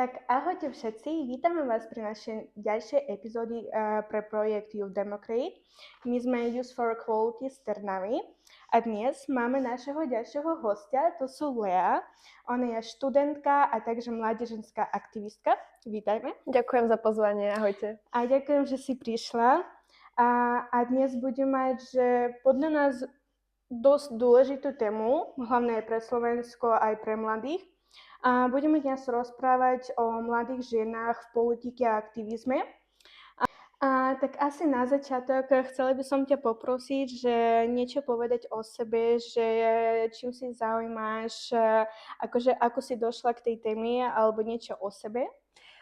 Tak ahojte všetci, vítame vás pri našej ďalšej epizóde pre projekt Youth Democrat. My sme Youth for Equality z Trnavy a dnes máme našeho ďalšieho hostia, to sú Lea. Ona je študentka a takže mládeženská aktivistka. Vítajme. Ďakujem za pozvanie, ahojte. A ďakujem, že si prišla. A dnes budeme mať, že podľa nás dosť dôležitú tému, hlavne aj pre Slovensko, aj pre mladých. A budeme dnes rozprávať o mladých ženách v politike a aktivizme. Tak asi na začiatok chcela by som ťa poprosiť, že niečo povedať o sebe, že čím si zaujímaš, akože ako si došla k tej téme, alebo niečo o sebe.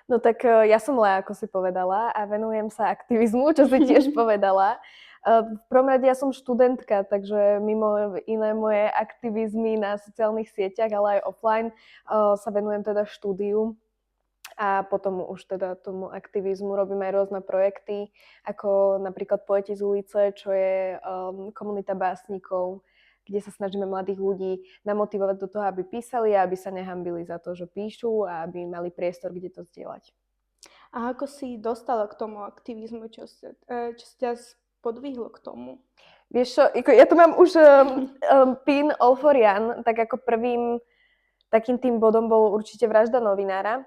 No tak ja som Lea, ako si povedala, a venujem sa aktivizmu, čo si tiež povedala. V prvom rade ja som študentka, takže mimo iné moje aktivizmy na sociálnych sieťach, ale aj offline sa venujem teda štúdiu a potom už teda tomu aktivizmu robím aj rôzne projekty, ako napríklad Poeti z ulice, čo je komunita básnikov, kde sa snažíme mladých ľudí namotivovať do toho, aby písali a aby sa nehambili za to, že píšu a aby mali priestor, kde to zdieľať. A ako si dostala k tomu aktivizmu, čo ťa podvihlo k tomu? Vieš čo, ja tu mám už pin All for Jan, tak ako prvým takým tým bodom bol určite vražda novinára.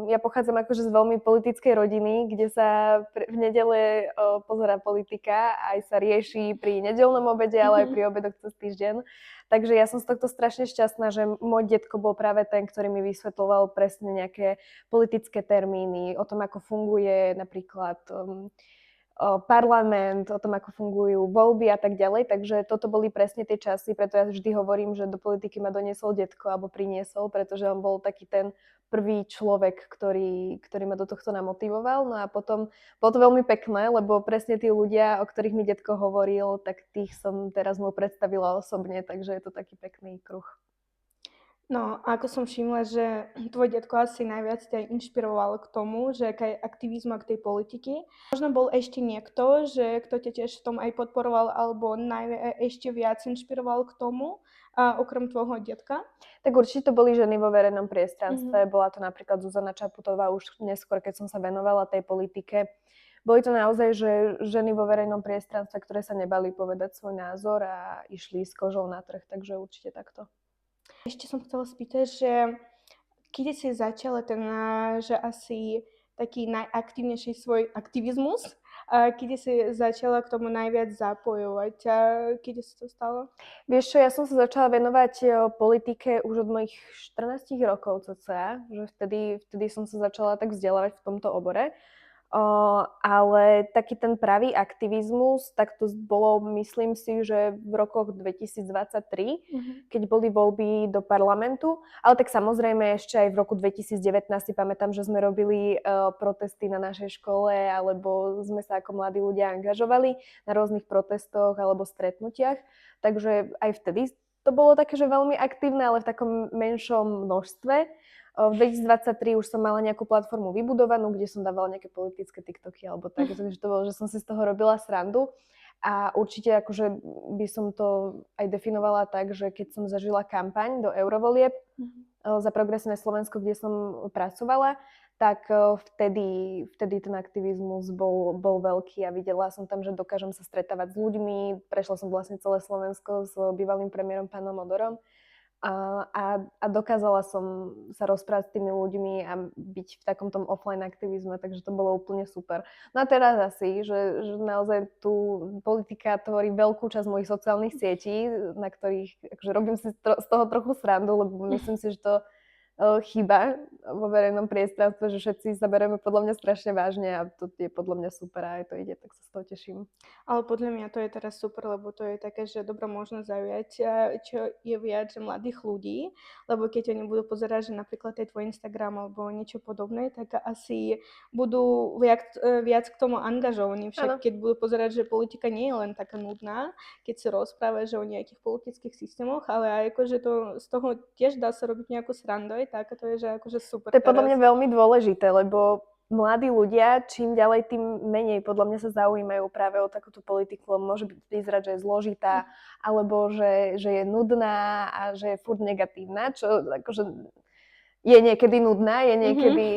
Ja pochádzam akože z veľmi politickej rodiny, kde sa v nedele pozerá politika, aj sa rieši pri nedeľnom obede, ale aj pri obedoch cez týždeň. Takže ja som z tohto strašne šťastná, že môj detko bol práve ten, ktorý mi vysvetľoval presne nejaké politické termíny, o tom, ako funguje napríklad parlament, o tom, ako fungujú voľby a tak ďalej. Takže toto boli presne tie časy, preto ja vždy hovorím, že do politiky ma doniesol detko alebo priniesol, pretože on bol taký ten prvý človek, ktorý ma do tohto namotivoval. No a potom bolo to veľmi pekné, lebo presne tí ľudia, o ktorých mi detko hovoril, tak tých som teraz mu predstavila osobne, takže je to taký pekný kruh. No, ako som všimla, že tvoj detko asi najviac ťa inšpiroval k tomu, že k aktivizmu a k tej politiky. Možno bol ešte niekto, že kto ťa tiež v tom aj podporoval alebo ešte viac inšpiroval k tomu, okrem tvojho detka? Tak určite to boli ženy vo verejnom priestranstve. Bola to napríklad Zuzana Čaputová už neskôr, keď som sa venovala tej politike. Boli to naozaj že ženy vo verejnom priestranstve, ktoré sa nebali povedať svoj názor a išli s kožou na trh, takže určite takto. Ešte som chcela spýtať, že kedy si začala ten, že asi taký najaktívnejší svoj aktivizmus, kedy si začala k tomu najviac zapojovať, kedy si to stalo? Vieš čo, ja som sa začala venovať politike už od mojich 14 rokov cca, že vtedy som sa začala tak vzdelávať v tomto obore. Ale taký ten pravý aktivizmus, tak to bolo, myslím si, že v rokoch 2023, keď boli voľby do parlamentu, ale tak samozrejme ešte aj v roku 2019 si pamätám, že sme robili protesty na našej škole, alebo sme sa ako mladí ľudia angažovali na rôznych protestoch alebo stretnutiach, takže aj vtedy to bolo také, že veľmi aktívne, ale v takom menšom množstve. V 2023 už som mala nejakú platformu vybudovanú, kde som dávala nejaké politické TikToky alebo tak, takže to bolo, že som si z toho robila srandu. A určite akože by som to aj definovala tak, že keď som zažila kampaň do eurovolieb za Progresívne Slovensko, kde som pracovala, tak vtedy ten aktivizmus bol veľký a videla som tam, že dokážem sa stretávať s ľuďmi. Prešla som vlastne celé Slovensko s bývalým premiérom pánom Odorom. A dokázala som sa rozprávať s tými ľuďmi a byť v takom tom offline aktivizme, takže to bolo úplne super. No a teraz asi, že naozaj tu politika tvorí veľkú časť mojich sociálnych sietí, na ktorých akože robím si z toho trochu srandu, lebo myslím si, že to chyba vo verejnom priestranstve, že všetci sa bereme podľa mňa strašne vážne a to je podľa mňa super a aj to ide, tak sa z toho teším. Ale podľa mňa to je teraz super, lebo to je také, že dobrá možnosť zaujať, čo je viac že mladých ľudí, lebo keď oni budú pozerať, že napríklad aj tvoj Instagram alebo niečo podobné, tak asi budú viac k tomu angažovaní. Však keď budú pozerať, že politika nie je len taká nudná, keď si rozprávaš o nejakých politických systémoch, ale aj akože to z toho tiež dá sa robiť nejakú srandu, tak to je, že akože super. To je podľa mňa veľmi dôležité, lebo mladí ľudia, čím ďalej, tým menej podľa mňa sa zaujímajú práve o takúto politiku, lebo môže vyzerať, že je zložitá, alebo že je nudná a že je furt negatívna, čo akože je niekedy nudná, je Mhm. niekedy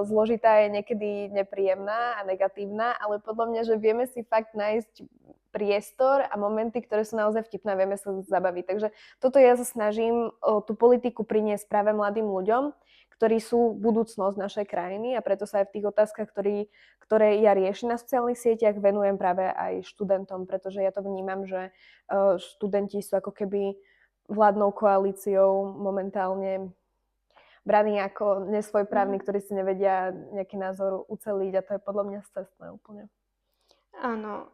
zložitá, je niekedy nepríjemná a negatívna, ale podľa mňa, že vieme si fakt nájsť priestor a momenty, ktoré sú naozaj vtipné, vieme sa zabaviť. Takže toto ja sa snažím tú politiku priniesť práve mladým ľuďom, ktorí sú budúcnosť našej krajiny a preto sa aj v tých otázkach, ktoré ja riešim na sociálnych sieťach, venujem práve aj študentom, pretože ja to vnímam, že študenti sú ako keby vládnou koalíciou momentálne braní ako nesvojprávni, ktorí si nevedia nejaký názor uceliť a to je podľa mňa scestné úplne. Áno.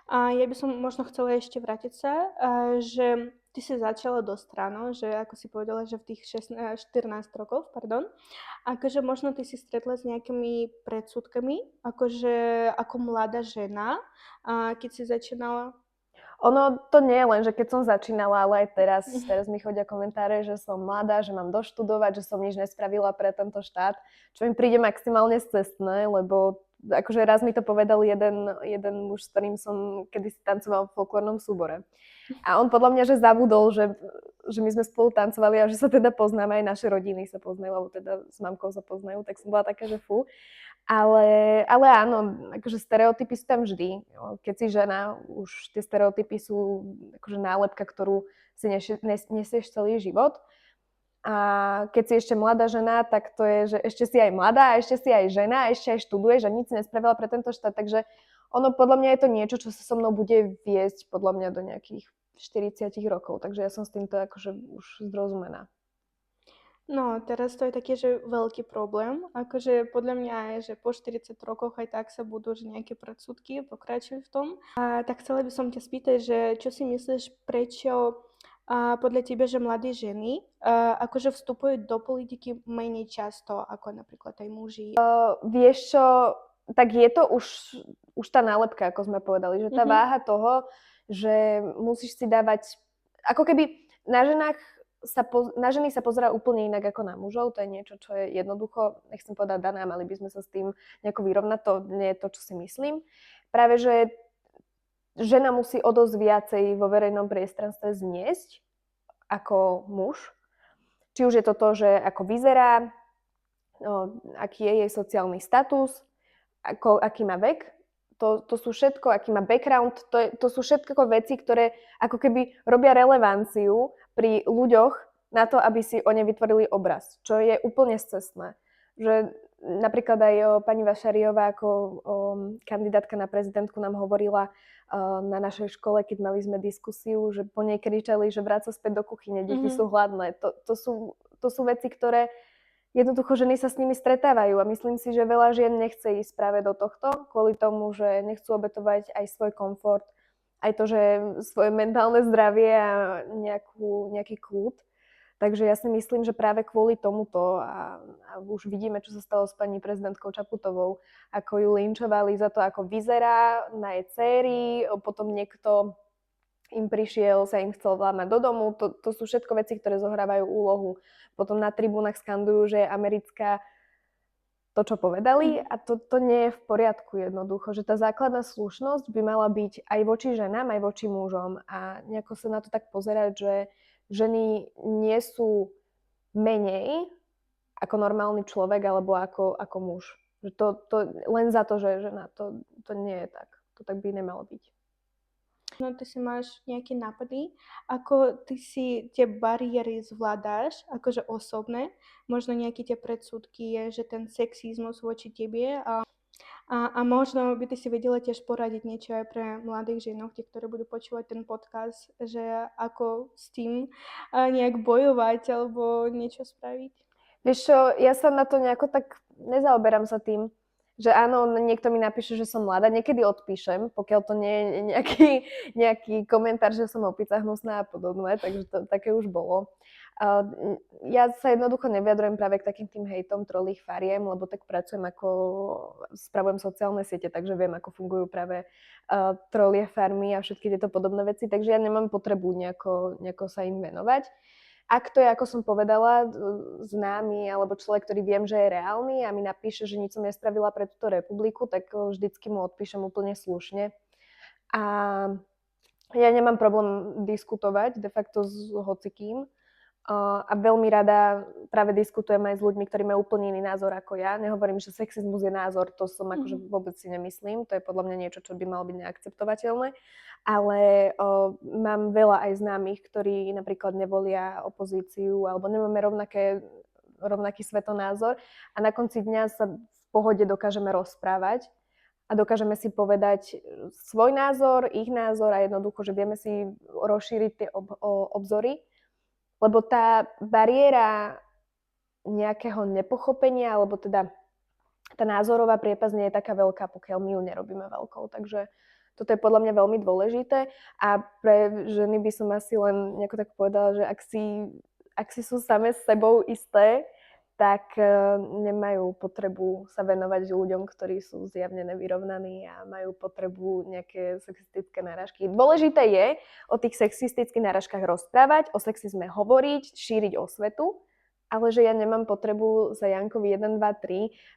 A ja by som možno chcela ešte vrátiť sa, že ty si začala dosť ráno, že ako si povedala, že v tých 14 rokov, pardon, akože možno ty si stretla s nejakými predsudkami, akože ako mladá žena, keď si začínala. Ono to nie je len, že keď som začínala, ale aj teraz mi chodia komentáre, že som mladá, že mám doštudovať, že som nič nespravila pre tento štát, čo mi príde maximálne scestné, lebo akože raz mi to povedal jeden muž, s ktorým som kedysi tancoval v folklórnom súbore. A on podľa mňa, že zabudol, že my sme spolu tancovali a že sa teda poznáme, aj naše rodiny sa poznajú, alebo teda s mamkou sa poznajú, tak som bola taká, že fú. Ale áno, akože stereotypy sú tam vždy. Keď si žena, už tie stereotypy sú akože nálepka, ktorú si nesieš celý život. A keď si ešte mladá žena, tak to je, že ešte si aj mladá, ešte si aj žena, ešte aj študuješ a nič si nespravila pre tento štát. Takže ono podľa mňa je to niečo, čo sa so mnou bude viesť podľa mňa do nejakých 40 rokov. Takže ja som s týmto akože už zrozumená. No, teraz to je taký, že veľký problém. Akože podľa mňa je, že po 40 rokoch aj tak sa budú že nejaké predsudky, pokračujú v tom. A tak chcela by som ťa spýtať, že čo si myslíš, prečo podľa teba, že mladé ženy akože vstupujú do politiky menej často ako napríklad aj muži? Vieš čo, tak je to už tá nálepka, ako sme povedali, že tá váha toho, že musíš si dávať, ako keby na ženy sa pozerá úplne inak ako na mužov, to je niečo, čo je jednoducho, nechcem povedať dané, mali by sme sa s tým nejako vyrovnať, to nie je to, čo si myslím. Práve, že žena musí o dosť viacej vo verejnom priestranstve zniesť ako muž. Či už je to to, že ako vyzerá, aký je jej sociálny status, aký má vek, to sú všetko, aký má background, to sú všetko veci, ktoré ako keby robia relevanciu pri ľuďoch na to, aby si o ne vytvorili obraz, čo je úplne scestné. Že napríklad aj pani Vašariová ako kandidátka na prezidentku nám hovorila na našej škole, keď mali sme diskusiu, že po nej kričali, že vráť sa späť do kuchyne, deti sú hladné. To sú veci, ktoré jednoducho ženy sa s nimi stretávajú a myslím si, že veľa žien nechce ísť práve do tohto kvôli tomu, že nechcú obetovať aj svoj komfort, aj to, že svoje mentálne zdravie a nejaký kľud. Takže ja si myslím, že práve kvôli tomuto a už vidíme, čo sa stalo s pani prezidentkou Čaputovou, ako ju linčovali za to, ako vyzerá na jej dcéry, potom niekto im prišiel, sa im chcel vlámať do domu, to sú všetko veci, ktoré zohrávajú úlohu. Potom na tribúnach skandujú, že je americká to, čo povedali a to nie je v poriadku jednoducho, že tá základná slušnosť by mala byť aj voči ženám, aj voči mužom a nejako sa na to tak pozerať, že ženy nie sú menej ako normálny človek alebo ako muž. Že to len za to, že je žena, to nie je tak. To tak by nemalo byť. No, ty si máš nejaké nápady, ako ty si tie bariéry zvládáš, akože osobné, možno nejaké tie predsudky je, že ten sexizmus voči tebe a možno by ty si vedela tiež poradiť niečo aj pre mladých ženov, tie, ktoré budú počúvať ten podcast, že ako s tým nejak bojovať alebo niečo spraviť. Vieš čo, ja sa na to nejako tak nezaoberám sa tým, že áno, niekto mi napíše, že som mladá, niekedy odpíšem, pokiaľ to nie je nejaký komentár, že som opica hnusná a podobné, takže to také už bolo. Ja sa jednoducho nevyjadrujem práve k takým tým hejtom, trolých fariem, lebo tak pracujem spravujem sociálne siete, takže viem, ako fungujú práve trolie farmy a všetky tieto podobné veci, takže ja nemám potrebu nejako sa im venovať. Ak to je, ako som povedala, známy alebo človek, ktorý viem, že je reálny a mi napíše, že nič som nespravila pre túto republiku, tak vždycky mu odpíšem úplne slušne. A ja nemám problém diskutovať de facto s hocikým. A veľmi rada práve diskutujem aj s ľuďmi, ktorí majú úplne iný názor ako ja. Nehovorím, že sexizmus je názor, to som akože vôbec si nemyslím. To je podľa mňa niečo, čo by malo byť neakceptovateľné. Ale mám veľa aj známych, ktorí napríklad nevolia opozíciu alebo nemáme rovnaký svetonázor a na konci dňa sa v pohode dokážeme rozprávať a dokážeme si povedať svoj názor, ich názor a jednoducho, že vieme si rozšíriť tie obzory. Lebo tá bariéra nejakého nepochopenia, alebo teda tá názorová priepas nie je taká veľká, pokiaľ my ju nerobíme veľkou. Takže toto je podľa mňa veľmi dôležité a pre ženy by som asi len nejako tak povedala, že ak si sú same s sebou isté, tak nemajú potrebu sa venovať ľuďom, ktorí sú zjavne nevyrovnaní a majú potrebu nejaké sexistické náražky. Dôležité je o tých sexistických náražkách rozprávať, o sexizme hovoriť, šíriť osvetu, ale že ja nemám potrebu za Jankovi 1, 2,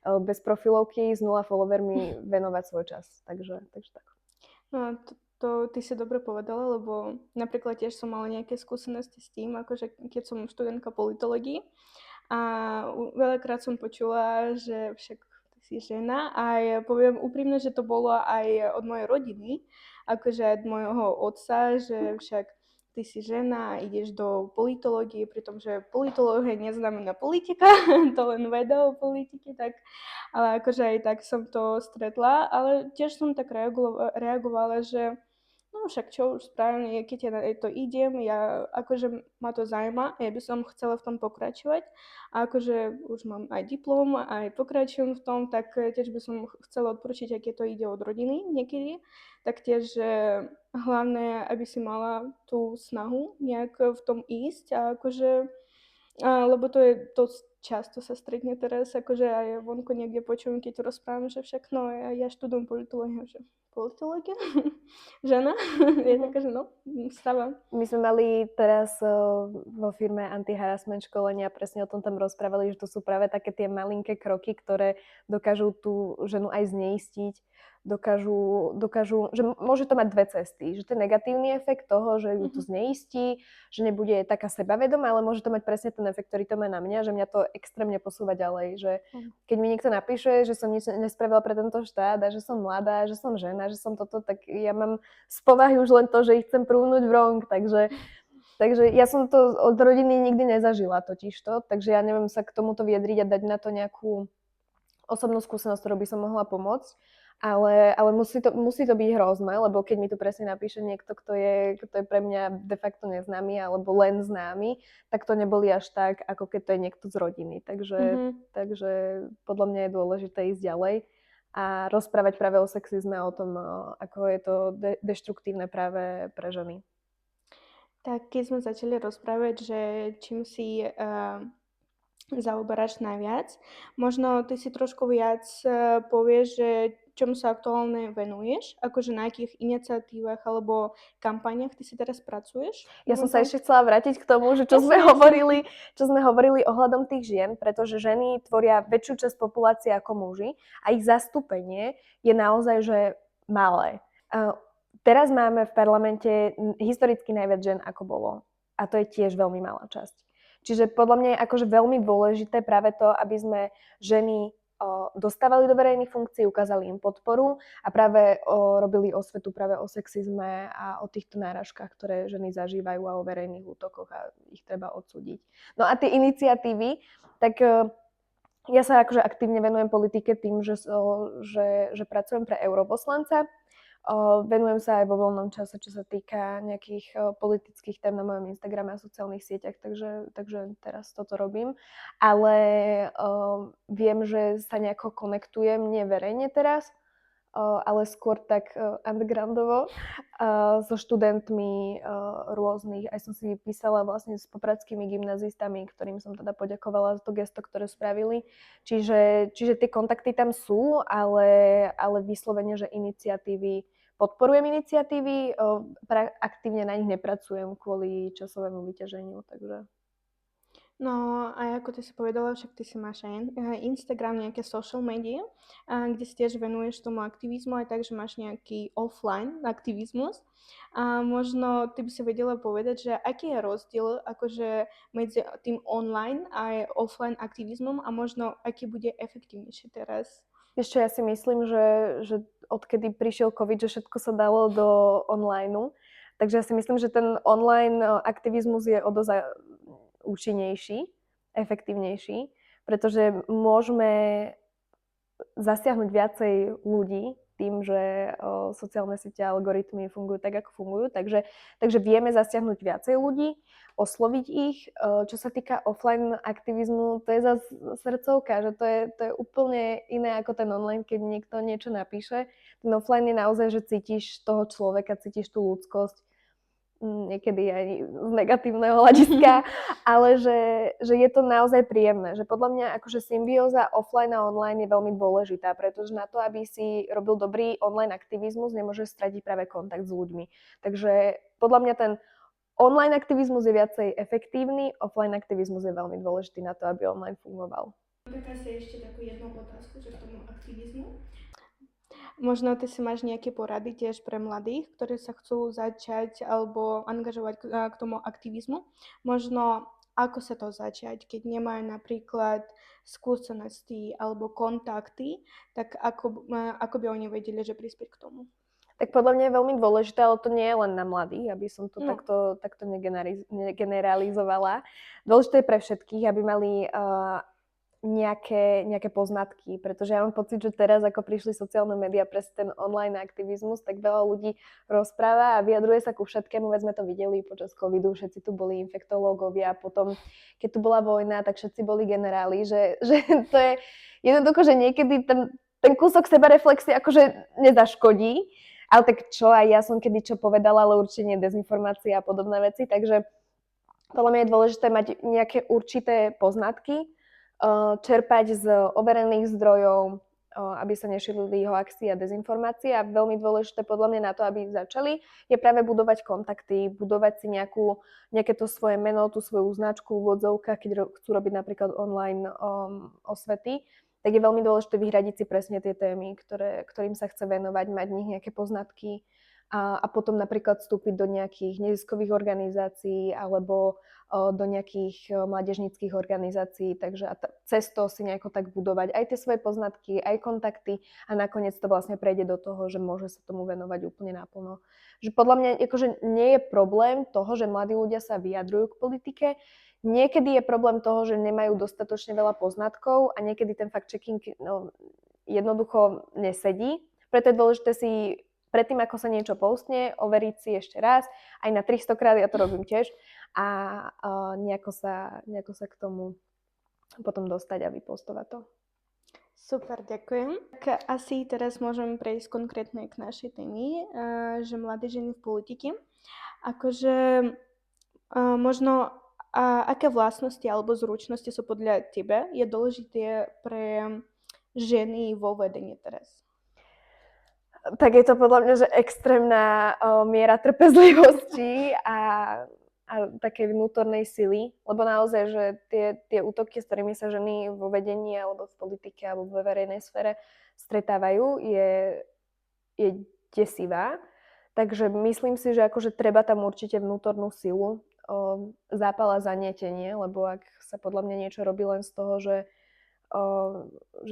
3 bez profilovky s 0 followermi venovať svoj čas. Takže tak. No, to ty si dobre povedala, lebo napríklad tiež som mala nejaké skúsenosti s tým, akože keď som študentka politológii a veľakrát som počula, že však ty si žena a ja poviem úprimne, že to bolo aj od mojej rodiny, akože od môjho otca, že však ty si žena a ideš do politológie, pritomže politológia neznamená politika, to len veda o politike, tak ale akože aj tak som to stretla, ale tiež som tak reagovala, že no však čo už správne, keď ja na to idem, ja akože ma to zaujíma, ja by som chcela v tom pokračovať a akože už mám aj diplom, aj pokračujem v tom, tak tiež by som chcela odporúčiť, aj keď to ide od rodiny niekedy, tak tiež hlavne, aby si mala tú snahu nejak v tom ísť a akože lebo to je dosť často sa stretne teraz, akože aj vonku niekde počujem, keď rozprávam, že však no, ja študujem politológiu, že politológia? Žena? Je taká, že no, stáva. My sme mali teraz vo firme anti-harassment školenia presne o tom tam rozprávali, že to sú práve také tie malinké kroky, ktoré dokážu tú ženu aj zneistiť, dokážu, že môže to mať dve cesty, že ten negatívny efekt toho, že ju to zneistí, že nebude taká sebavedomá, ale môže to mať presne ten efekt, ktorý to má na mňa, že mňa to extrémne posúva ďalej, že keď mi niekto napíše, že som nič nespravila pre tento štát a že som mladá, že som žena, že som toto, tak ja mám z povahy už len to, že ich chcem prúvnuť vrong, takže ja som to od rodiny nikdy nezažila totižto, takže ja neviem sa k tomuto vyjadriť a dať na to nejakú osobnú skúsenosť, ktorú by som mohla pomôcť. Ale musí to byť hrozné, lebo keď mi to presne napíše niekto, kto je pre mňa de facto neznámy alebo len známy, tak to neboli až tak, ako keď to je niekto z rodiny. Takže podľa mňa je dôležité ísť ďalej a rozprávať práve o sexizme a o tom, ako je to deštruktívne práve pre ženy. Tak keď sme začali rozprávať, že čím si zaoberáš najviac, možno ty si trošku viac povieš, že čomu sa aktuálne venuješ, akože na akých iniciatívach alebo kampaniach ty si teraz pracuješ? Ja som sa ešte chcela vrátiť k tomu, že čo sme hovorili ohľadom tých žien, pretože ženy tvoria väčšiu časť populácie ako muži a ich zastúpenie je naozaj že malé. Teraz máme v parlamente historicky najviac žien, ako bolo. A to je tiež veľmi malá časť. Čiže podľa mňa je akože veľmi dôležité práve to, aby sme ženy dostávali do verejných funkcií, ukázali im podporu a práve robili osvetu práve o sexizme a o týchto náražkách, ktoré ženy zažívajú a o verejných útokoch a ich treba odsúdiť. No a tie iniciatívy, tak ja sa akože aktívne venujem politike tým, že pracujem pre europoslanca. Venujem sa aj vo voľnom čase, čo sa týka nejakých politických tém na mojom Instagrame a sociálnych sieťach, takže teraz toto robím. Ale viem, že sa nejako konektujem, nie verejne teraz, ale skôr tak undergroundovo so študentmi rôznych. Aj som si písala vlastne s popradskými gymnazistami, ktorým som teda poďakovala za to gesto, ktoré spravili. Čiže tie kontakty tam sú, ale vyslovene, že podporujem iniciatívy, aktívne na nich nepracujem kvôli časovému vyťaženiu, takže... No a ako ty si povedala, však ty si máš aj Instagram, nejaké social medie, kde si tiež venuješ tomu aktivizmu, aj tak, že máš nejaký offline aktivizmus. A možno ty by si vedela povedať, že aký je rozdiel akože medzi tým online a offline aktivizmom a možno aký bude efektívnejší teraz. Vieš čo, ja si myslím, že odkedy prišiel COVID, že všetko sa dalo do online. Takže ja si myslím, že ten online aktivizmus je o dosť účinnejší, efektívnejší, pretože môžeme zasiahnuť viacej ľudí tým, že sociálne siete a algoritmy fungujú tak, ako fungujú. Takže vieme zasiahnuť viacej ľudí, osloviť ich. Čo sa týka offline aktivizmu, to je zase srdcovka, že to je úplne iné ako ten online, keď niekto niečo napíše. Ten offline je naozaj, že cítiš toho človeka, cítiš tú ľudskosť, niekedy aj z negatívneho hľadiska, ale že je to naozaj príjemné. Že podľa mňa akože symbióza offline a online je veľmi dôležitá, pretože na to, aby si robil dobrý online aktivizmus, nemôžeš stratiť práve kontakt s ľuďmi. Takže podľa mňa ten online aktivizmus je viacej efektívny, offline aktivizmus je veľmi dôležitý na to, aby online fungoval. Taká si ešte takú jednu otázku, že k tomu aktivizmu. Možno ty si máš nejaké porady tiež pre mladých, ktorí sa chcú začať alebo angažovať k tomu aktivizmu. Možno ako sa to začať, keď nemajú napríklad skúsenosti alebo kontakty, tak ako by oni vedeli, že prispieť k tomu. Tak podľa mňa je veľmi dôležité, ale to nie je len na mladých, aby som to No. takto negeneralizovala. Dôležité je pre všetkých, aby mali nejaké poznatky, pretože ja mám pocit, že teraz, ako prišli sociálne médiá pre ten online aktivizmus, tak veľa ľudí rozpráva a vyjadruje sa ku všetkému, veď sme to videli počas covidu, všetci tu boli infektológovia, potom keď tu bola vojna, tak všetci boli generáli, že to je jednoducho, že niekedy ten kúsok sebareflexie akože nezaškodí, ale tak čo, aj ja som kedy čo povedala, ale určite nie dezinformácie a podobné veci, takže podľa mňa je dôležité mať nejaké určité poznatky, čerpať z overených zdrojov, aby sa nešírili hoaxy a dezinformácie. A veľmi dôležité podľa mňa na to, aby začali, je práve budovať kontakty, budovať si nejaké to svoje meno, tú svoju značku v úvodzovkách, keď chcú robiť napríklad online osvety, tak je veľmi dôležité vyhradiť si presne tie témy, ktorým sa chce venovať, mať v nich nejaké poznatky a potom napríklad vstúpiť do nejakých neziskových organizácií alebo do nejakých mládežníckych organizácií, takže cez to si nejako tak budovať aj tie svoje poznatky, aj kontakty a nakoniec to vlastne prejde do toho, že môže sa tomu venovať úplne naplno. Že podľa mňa akože nie je problém toho, že mladí ľudia sa vyjadrujú k politike, niekedy je problém toho, že nemajú dostatočne veľa poznatkov a niekedy ten fact-checking jednoducho nesedí, preto je dôležité si predtým, ako sa niečo postne, overiť si ešte raz, aj na 300 krát, ja to robím tiež, a nejako sa k tomu potom dostať a vypostovať to. Super, ďakujem. Tak asi teraz môžeme prejsť konkrétne k našej téme, že mladé ženy v politike. Akože možno aké vlastnosti alebo zručnosti sú podľa teba je dôležité pre ženy vo vedení teraz? Tak je to podľa mňa, že extrémna miera trpezlivosti a takej vnútornej sily, lebo naozaj, že tie útoky, s ktorými sa ženy vo vedení alebo v politike alebo vo verejnej sfére stretávajú, je desivá. Takže myslím si, že akože treba tam určite vnútornú silu, zápal a zanietenie, lebo ak sa podľa mňa niečo robí len z toho, že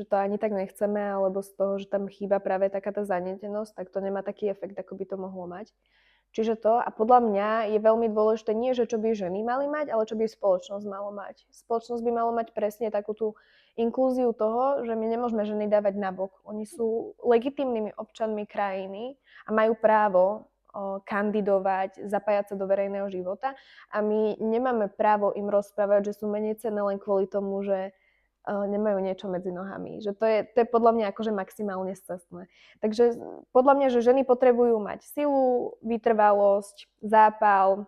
to ani tak nechceme, alebo z toho, že tam chýba práve taká tá zanietenosť, tak to nemá taký efekt, ako by to mohlo mať. Čiže to, a podľa mňa je veľmi dôležité nie, že čo by ženy mali mať, ale čo by spoločnosť malo mať. Spoločnosť by malo mať presne takú tú inklúziu toho, že my nemôžeme ženy dávať nabok. Oni sú legitímnymi občanmi krajiny a majú právo kandidovať, zapájať sa do verejného života a my nemáme právo im rozprávať, že sú menej cenné len kvôli tomu, že nemajú niečo medzi nohami. Že to je podľa mňa akože maximálne scestné. Takže podľa mňa, že ženy potrebujú mať silu, vytrvalosť, zápal,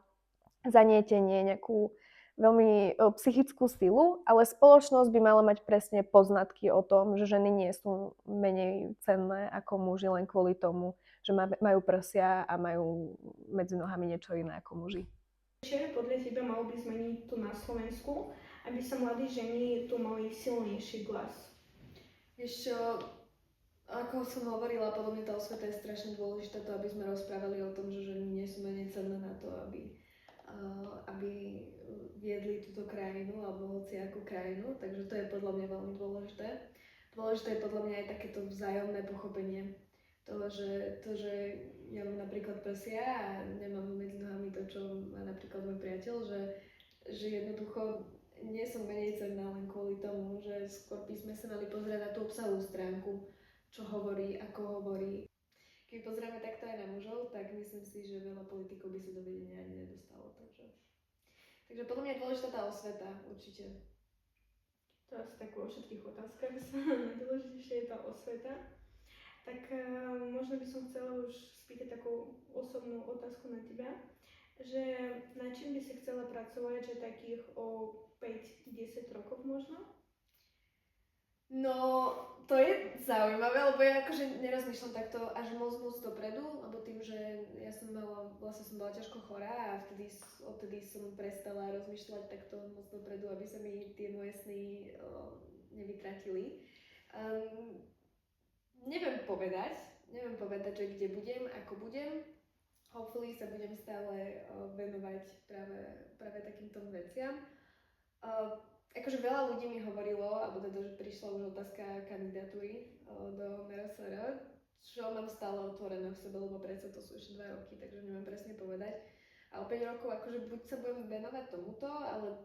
zanietenie, nejakú veľmi psychickú silu, ale spoločnosť by mala mať presne poznatky o tom, že ženy nie sú menej cenné ako muži len kvôli tomu, že majú prsia a majú medzi nohami niečo iné ako muži. Čo podľa teba malo by zmeniť tu na Slovensku, aby sa mladí ženy tu mali silnejší glas. Vieš čo, ako som hovorila, podľa mňa tá osveta je strašne dôležitá, to aby sme rozprávali o tom, že ženy nie sú menej cenné na to, aby viedli túto krajinu alebo hociakú krajinu, takže to je podľa mňa veľmi dôležité. Dôležité je podľa mňa aj takéto vzájomné pochopenie toho, že ja mám napríklad prsia a nemám medzi nohami to, čo má napríklad môj priateľ, že jednoducho nie som menej cenná len kvôli tomu, že skôr by sme sa mali pozrieť na tú obsahovú stránku, čo hovorí, ako hovorí. Keď pozrieme takto aj na mužov, tak myslím si, že veľa politikov by sa do vedenia ani nedostalo. Takže podľa mňa je dôležitá tá osveta, určite. To asi tak vo všetkých otázkach sa najdôležitejšie je tá osveta. Tak možno by som chcela už spýtať takú osobnú otázku na teba, že na čím by si chcela pracovať, že takých o 5-10 rokov možno? No, to je zaujímavé, lebo ja akože nerozmýšľam takto až moc dopredu, lebo tým, že ja som bola ťažko chorá a odtedy som prestala rozmýšľať takto moc dopredu, aby sa mi tie moje sny nevytratili. Neviem povedať, že kde budem, ako budem. Hopefully sa budem stále venovať práve takýmto veciam. Akože veľa ľudí mi hovorilo, alebo teda, že prišla už otázka kandidatúry do MRSR, čo mám stále otvorené v sebe, lebo predsa to sú ešte 2 roky, takže neviem presne povedať. A o 5 rokov akože buď sa budem venovať tomuto, alebo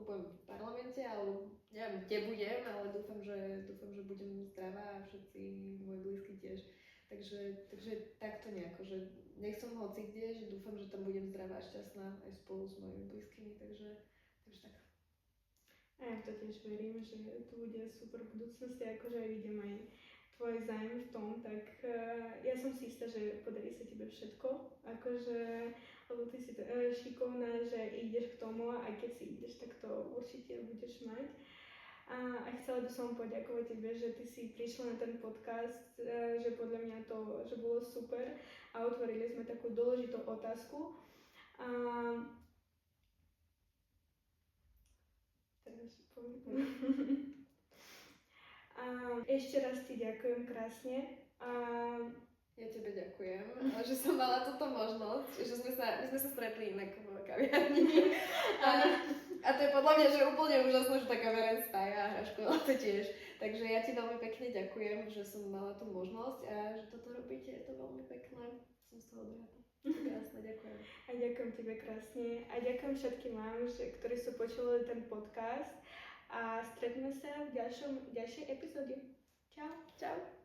budem v parlamente, alebo neviem, kde budem, ale dúfam, že budem zdravá a všetci moji blízky tiež. Takže takto nejako, že nech som hoci kde, že dúfam, že tam budem zdravá a šťastná aj spolu s mojimi blízkymi, takže tak. A ja to tiež verím, že to bude super v budúcnosti, akože vidím aj tvoj zájem v tom, tak ja som si istá, že podarí sa tebe všetko, akože, lebo ty si šikovná, že ideš k tomu a keď si ideš, tak to určite budeš mať. A chcela by som poďakovať tebe, že ty si prišla na ten podcast, že podľa mňa to že bolo super a otvorili sme takú dôležitú otázku. Ešte raz ti ďakujem krásne. Ja tebe ďakujem, že som mala túto možnosť, že my sme sa stretli inak v kaviarni. A to je podľa mňa, že úplne úžasné, že tá kaviareň spája a škola to tiež. Takže ja ti veľmi pekne ďakujem, že som mala tú možnosť a že toto robíte, je to veľmi pekné. Som z toho rada. Krásne, ďakujem. A ďakujem tebe krásne. A ďakujem všetkým vám, ktorí sú počuli ten podcast. A stretneme sa v ďalšej epizóde. Čau. Čau.